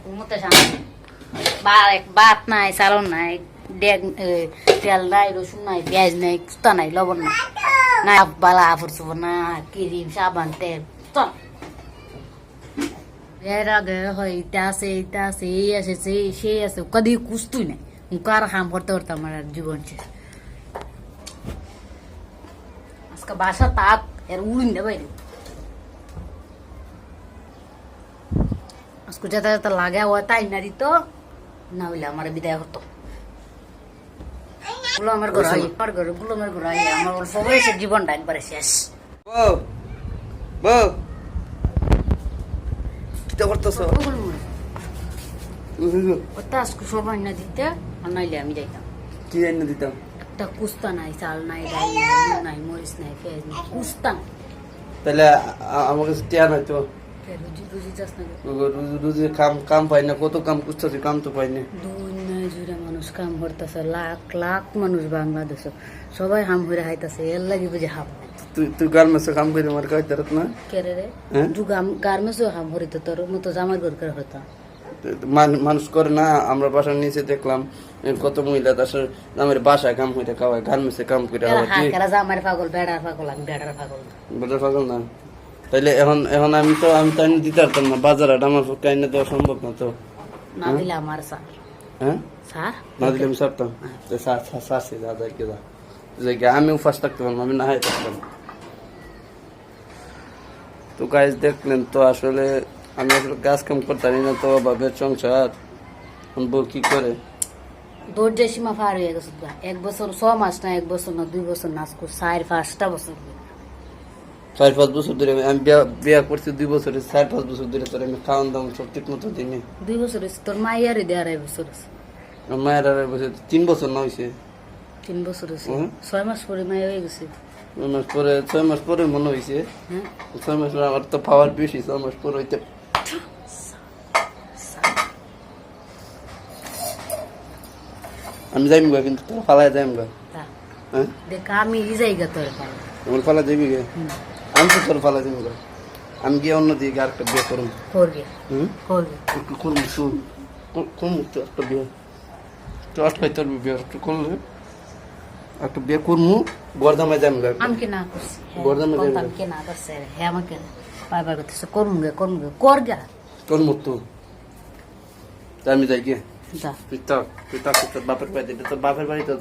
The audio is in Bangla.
কুমতে শান্তি ভাত নাই চালন নাই ডেগ তেল নাই রসুন নাই পেঁয়াজ নাই কুস্তা নাই লবণ নাই না বালা আফর চুবর না ক্রিম সাবান তেল চল এর আগে হয় এটা আছে এই আছে সেই আছে কদি কুস্তুই নাই কার কাম করতে করতে আমার জীবন শেষ আজকে বাসা তাক এর উড়িন দে বাইরে আজকে যেতে যেতে লাগে ও তাই না দিত না হইলে আমার বিদায় হতো গুলামের ঘর হয় আমার ঘরে গুলামের ঘর হয় আমার অল্প বয়সের জীবনটা একবারে শেষ কিটা করতেছ? ওটা আজকে সবাই না দিতে আর নাইলে আমি যাইতাম কি এনে দিতাম? একটা কুস্তা নাই চাল নাই ডাল নাই নুন নাই মরিচ নাই পেঁয়াজ নাই কুস্তা নাই তাহলে আমাকে টিয়া নাই তো রুজি রুজি চাস না রুজি কাম পাই না, কত কাম করতেছি, কাম তো পাই না। দুনিয়া জুড়ে মানুষ কাম করতেছে, লাখ লাখ মানুষ বাংলাদেশ সবাই হাম হইরা হাইতাছে এর লাগি বুঝে হাম তুই গার্মেন্টসে কাম করে আমার খাইতে রাত না কেরে রে জু গার্মেন্টসও হাম হরিত তোর মতো জামাই ঘর করে হতো মানুষ করে না। আমরা বাসার নিচে দেখলাম কত মহিলা তার আমার বাসায় কাম হইতে খাওয়ায়, গার্মেন্টসে কাম করে জামাই পাগল বেড়ার পাগল আমি বেড়ার পাগল বেটার পাগল না। তাইলে এখন আমি তো দিতে পারতাম না, বাজার হাট আমার পক্ষে আইনে দেওয়া সম্ভব না তো। না দিলে আমার স্যার হ্যাঁ স্যার না দিলে আমি সারতাম সারছি দাদা কে দা আমিও ফার্স্ট থাকতে পারলাম, আমি না হাই থাকতাম। তো গাইজ দেখলেন তো আসলে আমি আসলে কাজ কাম করতাম না তো বাবের সংসার বউ কি করে ধৈর্যের সীমা পার হয়ে গেছে 1 বছর 6 মাস না 1 বছর না 2 বছর না 4-5টা বছর 4-5 বছর ধরে আমি বিয়া করছি 2 বছরে 4-5 বছর ধরে তোর আমি খাওয়ান দাম সব ঠিক মতো দিনে 2 বছর তোর মায়ের দেড় বছর মায়ের 3 বছর না হয়েছে 3 বছর 6 মাস পরে মায়ের হয়ে গেছে 6 মাস পরে মনে হয়েছে 6 মাস আমার তো পাওয়ার বেশি 6 মাস পরে হইতে আমি যাইম গা কিন্তু তোর ফালায় যাইম গা হ্যাঁ দেখ আমি যাই গা তোর আমার ফালা যাবি গে আমি তো তোর ফালা যাইম গা আমি গিয়ে অন্য দিকে আরেকটা বিয়ে করুন করবি করবি তো একটা বিয়ে তো আটকাই তোর বিয়ে একটু করলে একটা বিয়ে করবো বর্ধমানে যাইম গা আমি কি না করছি বর্ধমানে যাইম আমি কি না করছে হ্যাঁ আমাকে বারবার করতেছে করুন গে কর গা করবো তো আমি যাই গিয়ে যা তুই তোর বাপের বাড়ি তোর বাপের বাড়ি তো